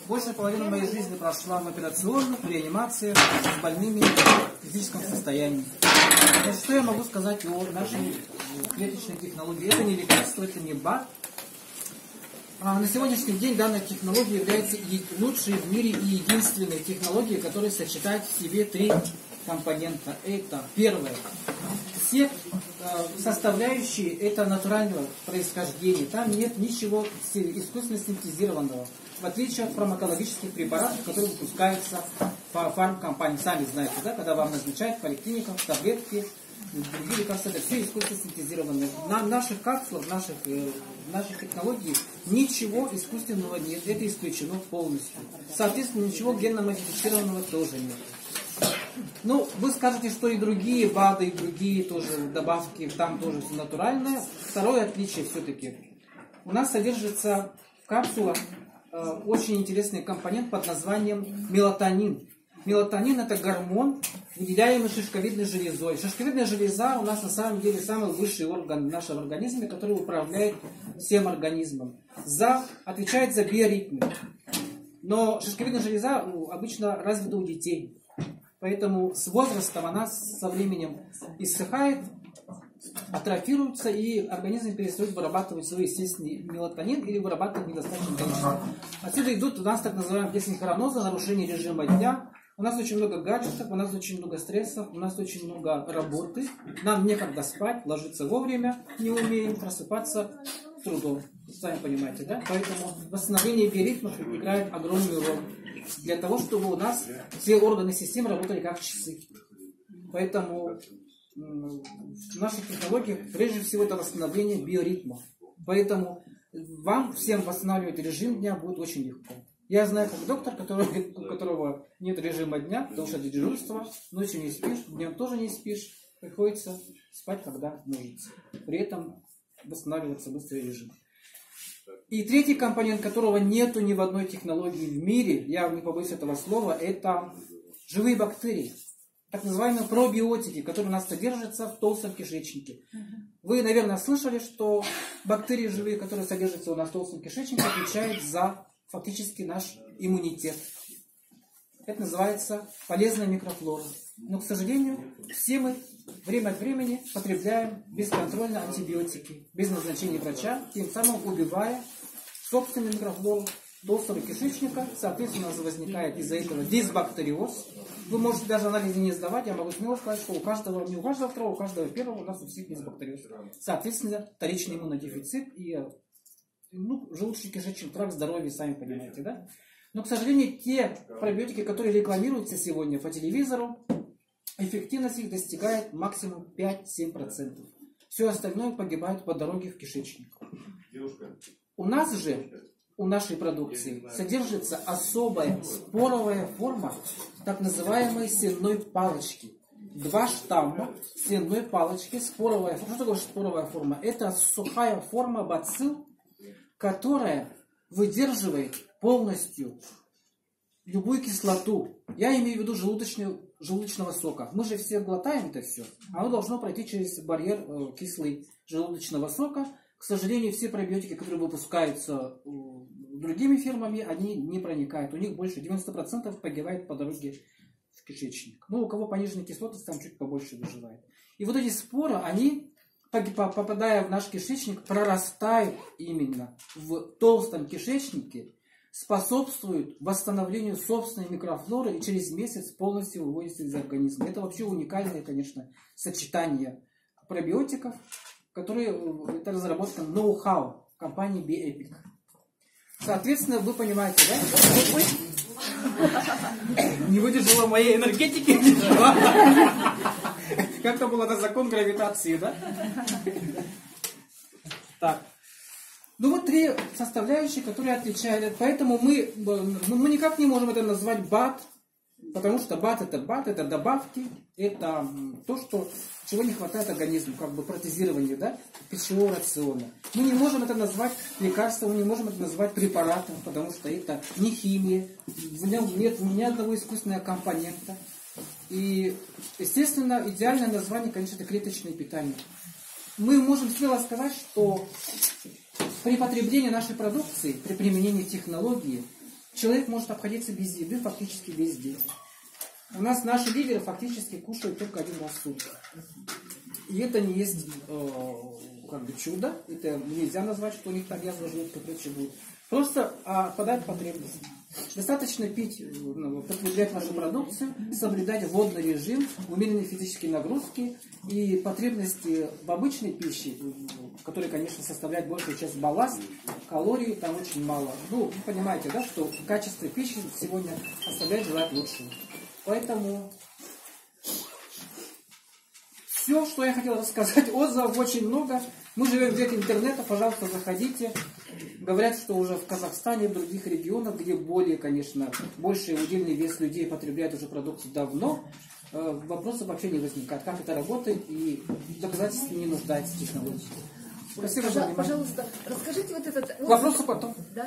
Больше половины моей жизни прошла в операционных, в реанимации, с больными в физическом состоянии. Значит, что я могу сказать о нашей клеточной технологии? Это не лекарство, это не БАД. На сегодняшний день данная технология является лучшей в мире и единственной технологией, которая сочетает в себе три компонента. Это первое. Все составляющие это натурального происхождения. Там нет ничего искусственно синтезированного. В отличие от фармакологических препаратов, которые выпускаются по фармкомпаниям. Сами знаете, да, когда вам назначают в поликлиниках таблетки, другие лекарства, это все искусственно синтезированное. На наших капсулах, в наших технологиях ничего искусственного нет. Это исключено полностью. Соответственно, ничего генно-модифицированного тоже нет. Ну, вы скажете, что и другие БАДы, и другие тоже добавки, там тоже все натуральное. Второе отличие все-таки. У нас содержится в капсулах очень интересный компонент под названием мелатонин. Мелатонин – это гормон, выделяемый шишковидной железой. Шишковидная железа у нас на самом деле самый высший орган в нашем организме, который управляет всем организмом. Отвечает за биоритмы. Но шишковидная железа обычно развита у детей. Поэтому с возрастом она со временем иссыхает, атрофируется, и организм перестает вырабатывать свой естественный мелатонин или вырабатывать недостаточное количество. Отсюда идут у нас так называемые десинхронозы, нарушение режима дня. У нас очень много гаджетов, у нас очень много стрессов, у нас очень много работы. Нам некогда спать, ложиться вовремя не умеем, просыпаться с трудом. Сами понимаете, да? Поэтому восстановление биоритмов играет огромную роль для того, чтобы у нас все органы системы работали как часы. Поэтому в наших технологиях прежде всего это восстановление биоритмов. Поэтому вам всем восстанавливать режим дня будет очень легко. Я знаю как доктор, у которого нет режима дня, потому что это дежурство, ночью не спишь, днем тоже не спишь, приходится спать, когда нужно. При этом восстанавливается быстрый режим. И третий компонент, которого нету ни в одной технологии в мире, я не побоюсь этого слова, это живые бактерии. Так называемые пробиотики, которые у нас содержатся в толстом кишечнике. Вы, наверное, слышали, что бактерии живые, которые содержатся у нас в толстом кишечнике, отвечают за фактически наш иммунитет. Это называется полезная микрофлора. Но, к сожалению, все мы время от времени потребляем бесконтрольно антибиотики, без назначения врача, тем самым убивая собственную микрофлору толстого кишечника. Соответственно, у нас возникает из-за этого дисбактериоз. Вы можете даже анализы не сдавать, я могу смело сказать, что у каждого, не у каждого второго, у каждого первого у нас у всех дисбактериоз. Соответственно, вторичный иммунодефицит и желудочно-кишечный тракт, здоровье, сами понимаете, да? Но, к сожалению, те пробиотики, которые рекламируются сегодня по телевизору, эффективность их достигает максимум 5-7%. Все остальное погибает по дороге в кишечник. У нас же, у нашей продукции, содержится особая споровая форма так называемой сенной палочки. 2 штамма сенной палочки, споровая форма. Что такое споровая форма? Это сухая форма бацилл, которая выдерживает полностью любую кислоту. Я имею в виду желудочного сока. Мы же все глотаем это все. Оно должно пройти через барьер кислый желудочного сока. К сожалению, все пробиотики, которые выпускаются другими фирмами, они не проникают. У них больше 90% погибает по дороге в кишечник. Ну, у кого пониженная кислотность, там чуть побольше выживает. И вот эти споры, они, попадая в наш кишечник, прорастают именно в толстом кишечнике, способствуют восстановлению собственной микрофлоры и через месяц полностью выводятся из организма. Это вообще уникальное, конечно, сочетание пробиотиков, которые, это разработка ноу-хау компании BioEpic. Соответственно, вы понимаете, да? Не выдержала моей энергетики. Как-то был это закон гравитации, да? Так. Ну вот 3 составляющие, которые отличают. Поэтому мы никак не можем это назвать БАД, потому что БАД, это добавки, это то, чего не хватает организму, как бы протезирование, да, пищевого рациона. Мы не можем это назвать лекарством, мы не можем это назвать препаратом, потому что это не химия, в нем нет ни одного искусственного компонента. И, естественно, идеальное название, конечно, это клеточное питание. Мы можем смело сказать, что при потреблении нашей продукции, при применении технологии, человек может обходиться без еды фактически везде. У нас наши лидеры фактически кушают только один раз в сутки. И это не есть как бы чудо. Это нельзя назвать, что у них там язва желудка прежде будет. Просто отпадает потребность. Достаточно пить, потреблять нашу продукцию, соблюдать водный режим, умеренные физические нагрузки и потребности в обычной пище, которая, конечно, составляет большую часть балласт, калорий там очень мало. Ну, вы понимаете, да, что качество пищи сегодня оставляет желать лучшего. Поэтому все, что я хотел рассказать, отзывов очень много. Мы живем в веке интернета, пожалуйста, заходите. Говорят, что уже в Казахстане и в других регионах, где более, конечно, больший удельный вес людей потребляет уже продукцию давно, вопросов вообще не возникает, как это работает, и доказательств не нуждается технологии. Спасибо за внимание. Пожалуйста, расскажите вот этот... Вопросы потом. Да,